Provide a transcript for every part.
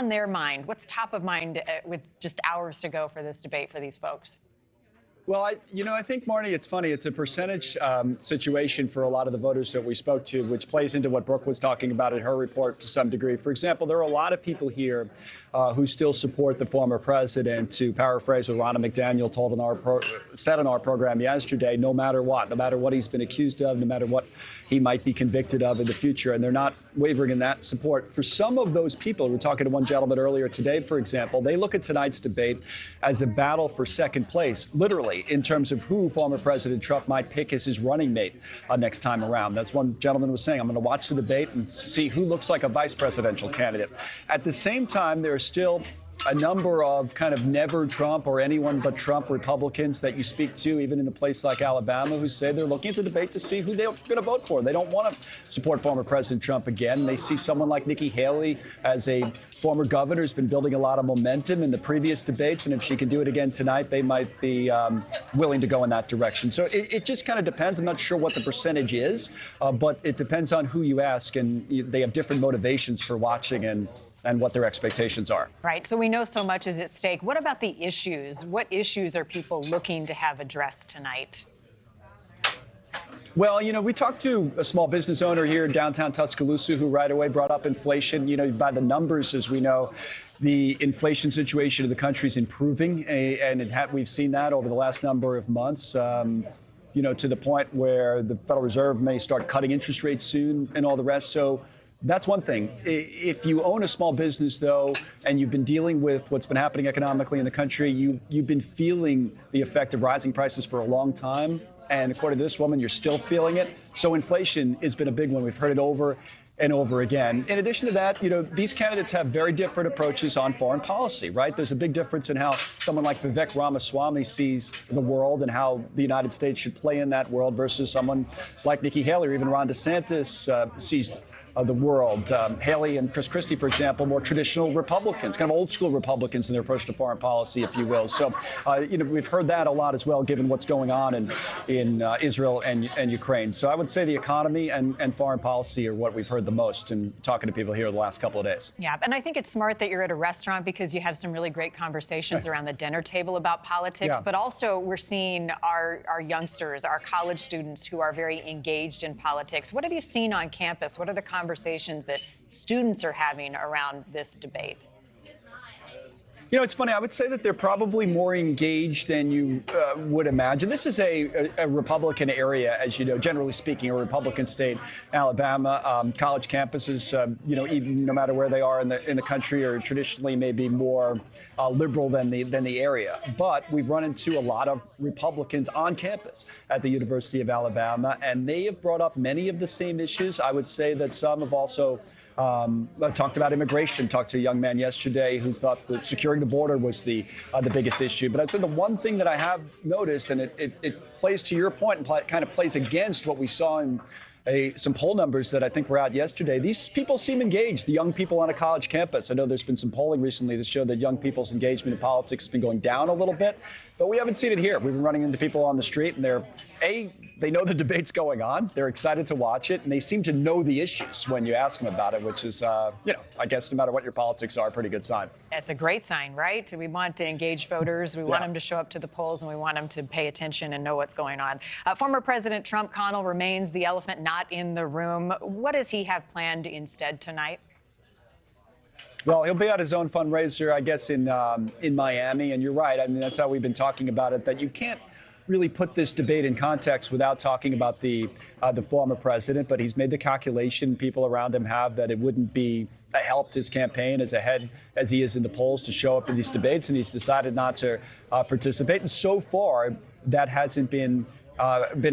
on their mind? What's top of mind with just hours to go for this debate for these folks? Well, I think, Marnie, it's funny. It's a percentage situation for a lot of the voters that we spoke to, which plays into what Brooke was talking about in her report to some degree. For example, there are a lot of people here who still support the former president. To paraphrase what Ronna McDaniel said on our program yesterday, no matter what he's been accused of, no matter what he might be convicted of in the future, and they're not wavering in that support. For some of those people, we were talking to one gentleman earlier today, for example, they look at tonight's debate as a battle for second place, literally, in terms of who former President Trump might pick as his running mate next time around. That's one gentleman was saying, I'm going to watch the debate and see who looks like a vice presidential candidate. At the same time, there are still a number of kind of never Trump or anyone but Trump Republicans that you speak to, even in a place like Alabama, who say they're looking at the debate to see who they're going to vote for. They don't want to support former President Trump again. They see someone like Nikki Haley as a former governor who's been building a lot of momentum in the previous debates. And if she can do it again tonight, they might be willing to go in that direction. So it just kind of depends. I'm not sure what the percentage is, but it depends on who you ask. And they have different motivations for watching and what their expectations are. Right. So we know so much is at stake. What about the issues? What issues are people looking to have addressed tonight? Well, we talked to a small business owner here in downtown Tuscaloosa who right away brought up inflation. By the numbers, as we know, the inflation situation in the country is improving, and we've seen that over the last number of months. To the point where the Federal Reserve may start cutting interest rates soon and all the rest. So that's one thing. If you own a small business, though, and you've been dealing with what's been happening economically in the country, you've been feeling the effect of rising prices for a long time. And according to this woman, you're still feeling it. So inflation has been a big one. We've heard it over and over again. In addition to that, these candidates have very different approaches on foreign policy, right? There's a big difference in how someone like Vivek Ramaswamy sees the world and how the United States should play in that world versus someone like Nikki Haley or even Ron DeSantis sees the world. Haley and Chris Christie, for example, more traditional Republicans, kind of old school Republicans in their approach to foreign policy, if you will. So, we've heard that a lot as well, given what's going on in Israel and Ukraine. So I would say the economy and foreign policy are what we've heard the most in talking to people here the last couple of days. Yeah, and I think it's smart that you're at a restaurant because you have some really great conversations around the dinner table about politics, but also we're seeing our youngsters, our college students who are very engaged in politics. What have you seen on campus? What are the conversations that students are having around this debate? It's funny. I would say that they're probably more engaged than you would imagine. This is a Republican area, as you know, generally speaking, a Republican state. Alabama, college campuses, even no matter where they are in the country, are traditionally maybe more liberal than the area. But we've run into a lot of Republicans on campus at the University of Alabama, and they have brought up many of the same issues. I would say that some have also talked about immigration. Talked to a young man yesterday who thought that securing the border was the biggest issue. But I think the one thing that I have noticed, and it plays to your point and kind of plays against what we saw in some poll numbers that I think were out yesterday. These people seem engaged, the young people on a college campus. I know there's been some polling recently that showed that young people's engagement in politics has been going down a little bit, but we haven't seen it here. We've been running into people on the street, and they know the debate's going on. They're excited to watch it, and they seem to know the issues when you ask them about it, which is, I guess no matter what your politics are, a pretty good sign. It's a great sign, right? We want to engage voters. We want them to show up to the polls, and we want them to pay attention and know what's going on. Former President Trump, Connell, remains the elephant not in the room. What does he have planned instead tonight? Well, he'll be at his own fundraiser, I guess, in Miami. And you're right. I mean, that's how we've been talking about it, that you can't really put this debate in context without talking about the former president. But he's made the calculation, people around him have, that it wouldn't be helped his campaign as ahead as he is in the polls to show up in these debates. And he's decided not to participate. And so far, that hasn't been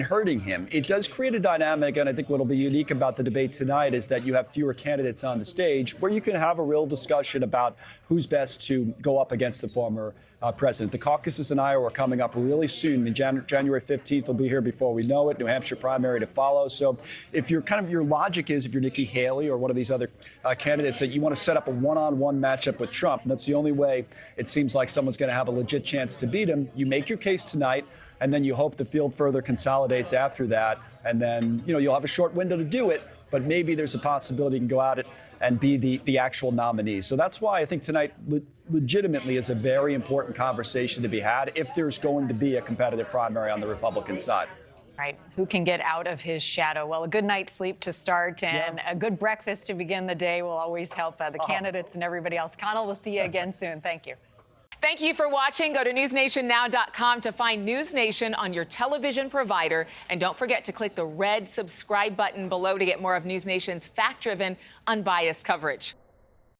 hurting him. It does create a dynamic, and I think what will be unique about the debate tonight is that you have fewer candidates on the stage where you can have a real discussion about who's best to go up against the former president. The caucuses in Iowa are coming up really soon. January 15th will be here before we know it. New Hampshire primary to follow. So if your logic is, if you're Nikki Haley or one of these other candidates, that you want to set up a one-on-one matchup with Trump, and that's the only way it seems like someone's going to have a legit chance to beat him. You make your case tonight, and then you hope the field further consolidates after that. And then, you'll have a short window to do it. but maybe there's a possibility he can go out and be the actual nominee. So that's why I think tonight legitimately is a very important conversation to be had if there's going to be a competitive primary on the Republican side. Right. Who can get out of his shadow? Well, a good night's sleep to start and a good breakfast to begin the day will always help the candidates and everybody else. Connell, we'll see you again soon. Thank you. Thank you for watching. Go to newsnationnow.com to find NewsNation on your television provider. And don't forget to click the red subscribe button below to get more of NewsNation's fact-driven, unbiased coverage.